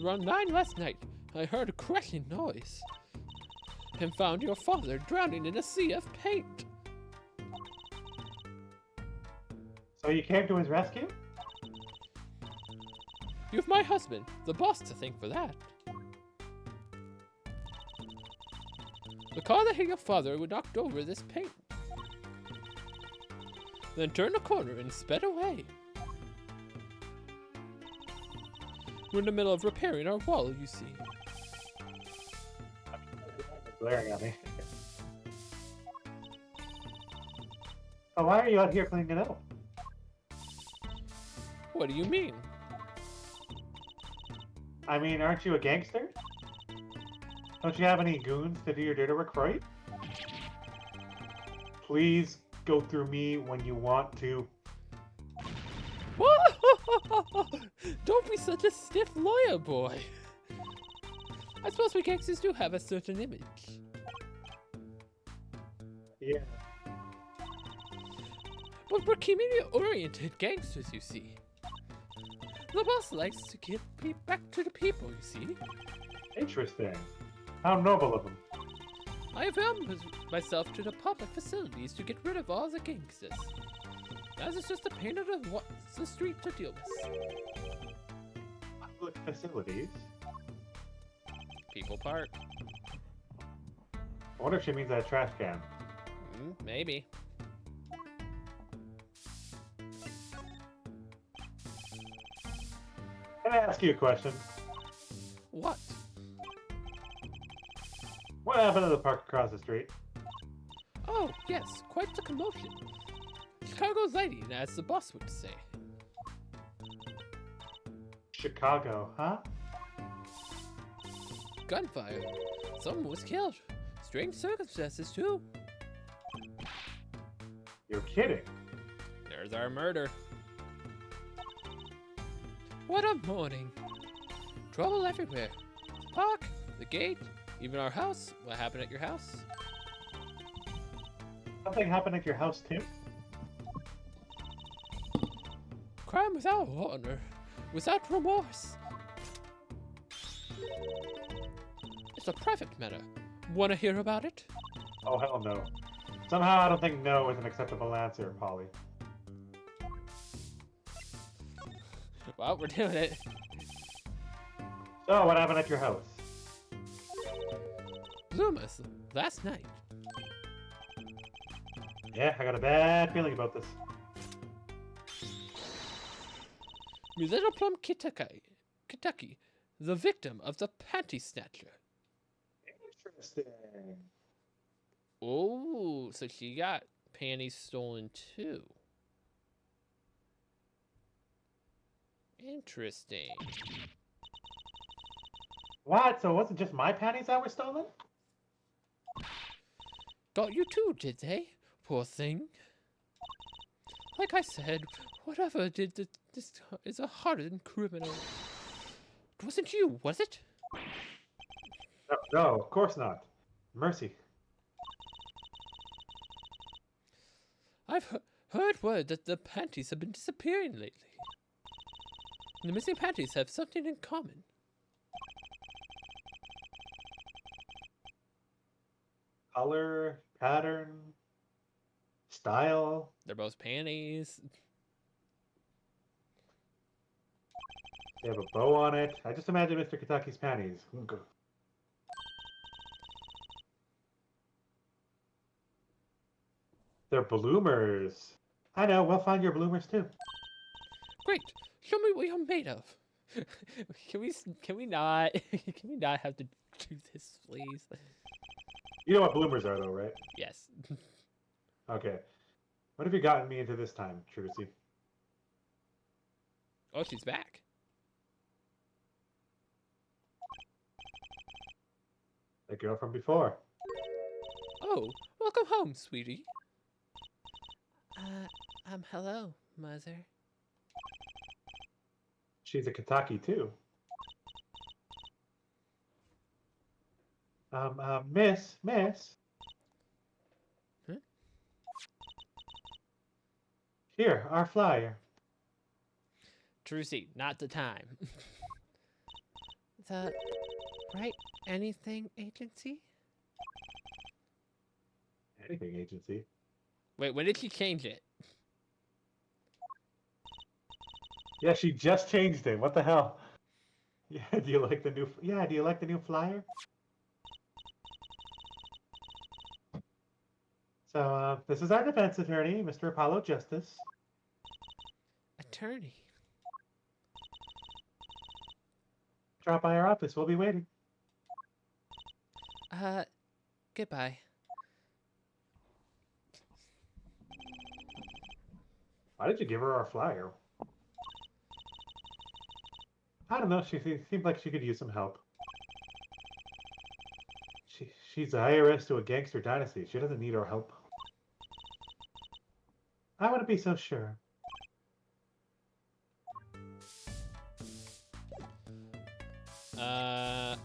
Around 9 last night, I heard a crashing noise and found your father drowning in a sea of paint. So you came to his rescue? You've my husband, the boss, to thank for that. The car that hit your father would knocked over this paint, then turned a corner and sped away. We're in the middle of repairing our wall, you see. Glaring at me. Oh, why are you out here cleaning it up? What do you mean? I mean, aren't you a gangster? Don't you have any goons to do your dirty work for you? Please go through me when you want to. Don't be such a stiff lawyer boy. I suppose we gangsters do have a certain image. Yeah. But we're community-oriented gangsters, you see. The boss likes to give back to the people, you see. Interesting. How noble of him. I have bound myself to the public facilities to get rid of all the gangsters. As it's just a pain of the street to deal with. Public facilities? People park. I wonder if she means that trash can. Maybe. Can I ask you a question? What? What happened to the park across the street? Oh, yes, quite the commotion. Chicago's lighting, as the boss would say. Chicago, huh? Gunfire. Someone was killed. Strange circumstances, too. You're kidding. There's our murder. What a morning. Trouble everywhere. The park, the gate, even our house. What happened at your house? Something happened at your house, too? Crime without honor, without remorse. It's a private matter. Want to hear about it? Oh, hell no. Somehow I don't think no is an acceptable answer, Polly. Well, we're doing it. So, what happened at your house? Loomis, last night. Yeah, I got a bad feeling about this. Me little Plum Kentucky, the victim of the panty snatcher. Interesting. Oh, so she got panties stolen too. Interesting. What? So it wasn't just my panties that were stolen? Got you too, did they? Poor thing. Like I said, whatever did this is a hardened criminal. It wasn't you, was it? No, of course not. Mercy. I've heard word that the panties have been disappearing lately. The missing panties have something in common. Color, pattern. style. They're both panties. They have a bow on it. I just imagine Mr. Kentucky's panties. They're bloomers. I know. We'll find your bloomers too. Great. Show me what you're made of. Can we not can we not have to do this, please? You know what bloomers are, though, right? Yes. Okay. What have you gotten me into this time, Trucy? Oh, she's back. The girl from before. Oh, welcome home, sweetie. Hello, mother. She's a Kentucky too. Miss. Huh? Here, our flyer. Trucy, not the time. The Right Anything Agency? Anything agency. Wait, when did she change it? Yeah, she just changed it. What the hell? Yeah, do you like the new? Yeah, do you like the new flyer? So, this is our defense attorney, Mr. Apollo Justice. Attorney. Drop by our office. We'll be waiting. Goodbye. Why did you give her our flyer? I don't know. She seemed like she could use some help. She's the heiress to a gangster dynasty. She doesn't need our help. I wouldn't be so sure.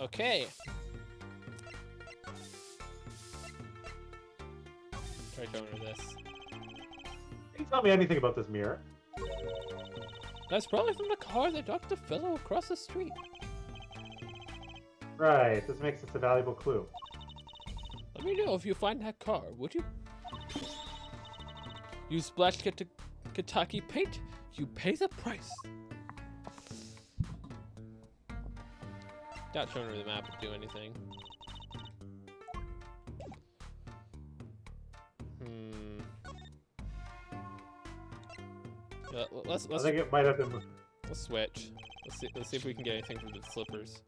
Okay. Try showing her this. Can you tell me anything about this mirror? That's probably from the car that Dr. Fellow across the street. Right. This makes us a valuable clue. Let me know if you find that car, would you? You splash Kentucky paint, you pay the price. Doubt showing her the map would do anything. Let's I think it might have been. let's switch. Let's see if we can get anything from the slippers.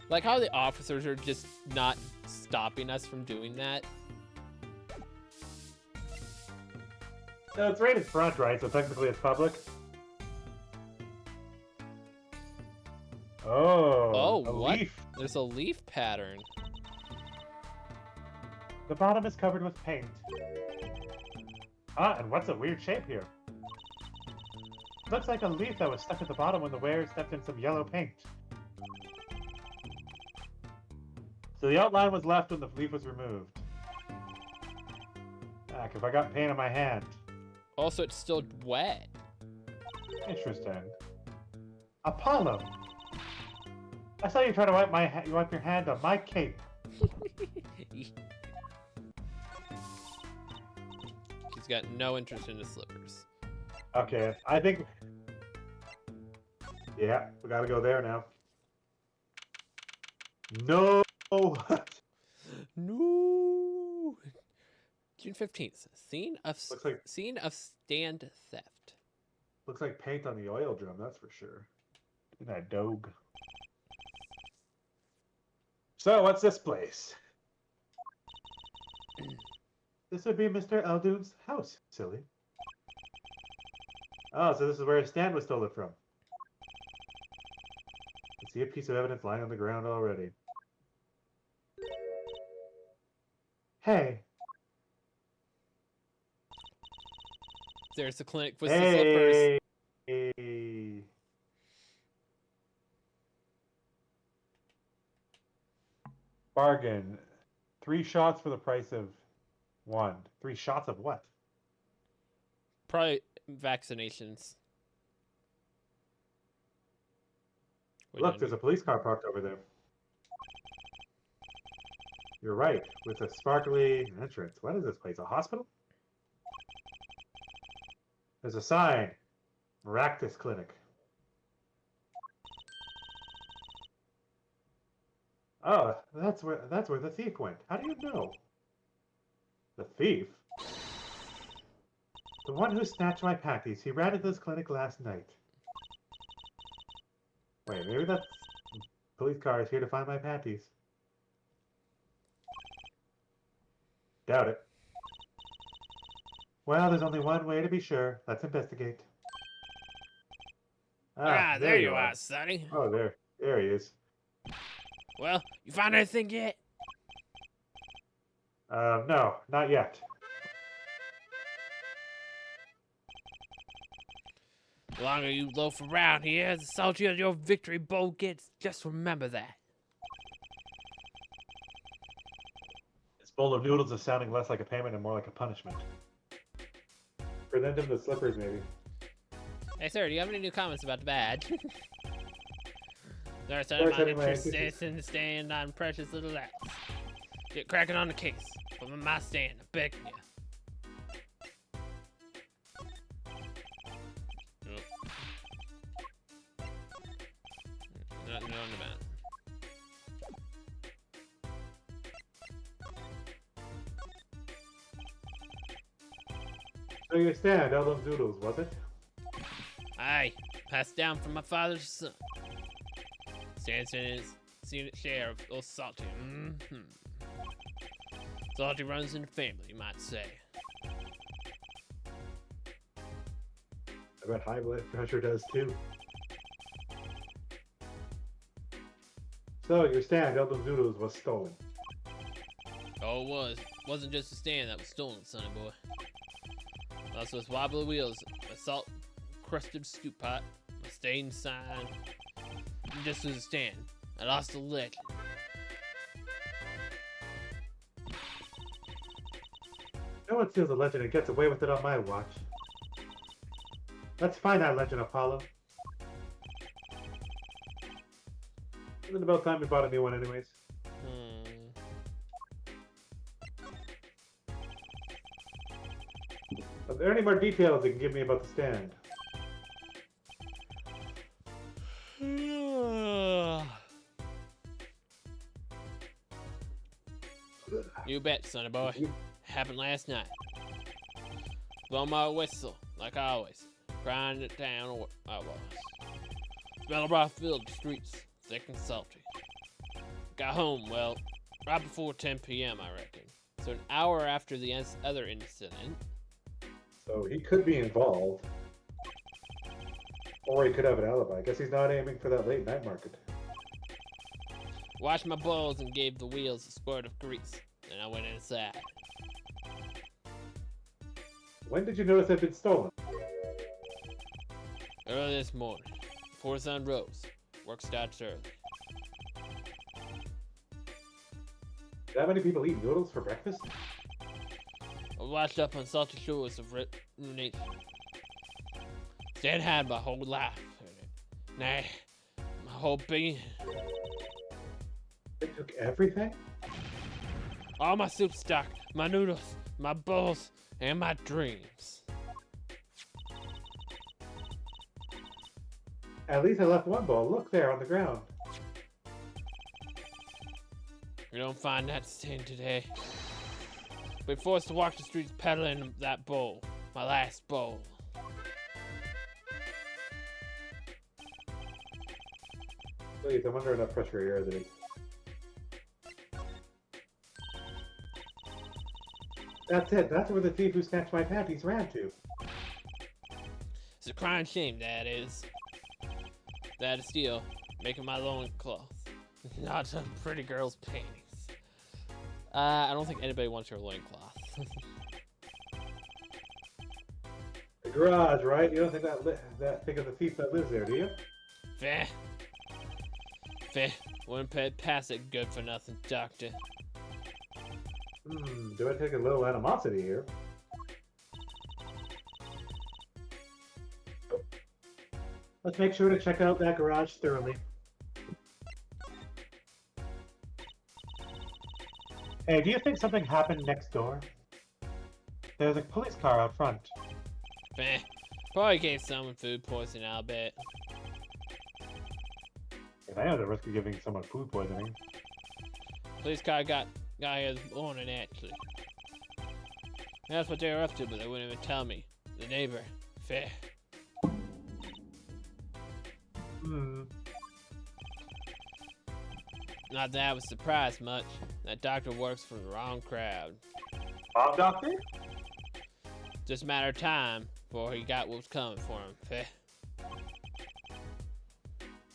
Like how the officers are just not stopping us from doing that. No, it's right in front, right? So technically it's public. Oh, a What? leaf. There's a leaf pattern. The bottom is covered with paint. Ah, and what's a weird shape here? Looks like a leaf that was stuck at the bottom when the wearer stepped in some yellow paint. So the outline was left when the leaf was removed. Ah, if I got paint on my hand. Also, it's still wet. Interesting. Apollo! I saw you try to wipe your hand on my cape. She's got no interest in the slippers. Okay, I think... Yeah, we gotta go there now. No! No. June 15th. Scene of stand theft. Looks like paint on the oil drum, that's for sure. In that dog. So, what's this place? This would be Mr. Eldune's house, silly. Oh, so this is where his stand was stolen from. I see a piece of evidence lying on the ground already. Hey. There's the clinic with the slippers. Hey. Bargain. 3 shots for the price of 1. 3 shots of what? Probably vaccinations. Look, there's a police car parked over there. You're right, with a sparkly entrance. What is this place? A hospital? There's a sign. Maractus Clinic. Oh, that's where the thief went. How do you know? The thief? The one who snatched my patties. He ran into this clinic last night. Wait, maybe that's... Police car is here to find my patties. Doubt it. Well, there's only one way to be sure. Let's investigate. There you are, Sonny. Oh, there he is. Well, you found anything yet? No, not yet. The longer you loaf around here, the saltier your victory bowl gets. Just remember that. This bowl of noodles is sounding less like a payment and more like a punishment. Present him the slippers, maybe. Hey, sir, do you have any new comments about the badge? There's Sorry, my my interest in stand on precious little lads. Get cracking on the case. From my stand, I'm begging you. Nothing on the map. So your stand, all those noodles, was it? Aye, passed down from my father's son. Stands in his seen share of those salty. Salty runs in the family, you might say. I bet high blood pressure does too. So your stand, all those noodles, was stolen. Oh, it was. Wasn't just a stand that was stolen, sonny boy. Also, his wobbly wheels, my salt-crusted stew pot, my stained sign, and just as a stand. I lost a leg. No one steals a legend and gets away with it on my watch. Let's find that legend, Apollo. Isn't it about time we bought a new one anyways? Are there any more details you can give me about the stand? You bet, sonny boy. Happened last night. Blow my whistle, like I always. Grind it down where I was. Smell of rock filled the streets, thick and salty. Got home, well, right before 10 p.m., I reckon. So an hour after the other incident. So he could be involved. Or he could have an alibi. I guess he's not aiming for that late night market. Washed my balls and gave the wheels a squirt of grease. Then I went inside. When did you notice it had been stolen? Early this morning, before the sun rose. Work starts early. That many people eat noodles for breakfast? I washed up on salty shores of ruination. Dad had my whole life. Nah, my whole being. They took everything? All my soup stock, my noodles, my bowls, and my dreams. At least I left one bowl. Look there on the ground. You don't find that stand today. Been forced to walk the streets peddling that bowl. My last bowl. Please, I'm under enough pressure here that it's... That's it. That's where the thief who snatched my panties ran to. It's a crying shame, that is. That is steal, making my loincloth. Not a pretty girl's panties. I don't think anybody wants your loincloth. The garage, right? You don't think that think of the thief that lives there, do you? Fair. Fair. Wouldn't pass it good for nothing, doctor. Do I take a little animosity here? Let's make sure to check out that garage thoroughly. Hey, do you think something happened next door? There's a police car out front. Meh. Probably gave someone food poisoning, I'll bet. If I know the risk of giving someone food poisoning. Police car got here this morning, actually. That's what they were up to, but they wouldn't even tell me. The neighbor. Fair. Hmm. Not that I was surprised much. That doctor works for the wrong crowd. Bob Doctor? Just a matter of time before he got what was coming for him. Fair.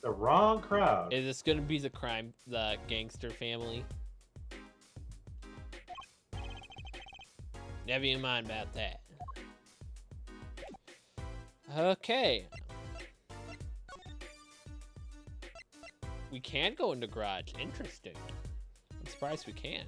The wrong crowd. Is this gonna be the gangster family? Never you mind about that. Okay. We can go in the garage. Interesting. I'm surprised we can.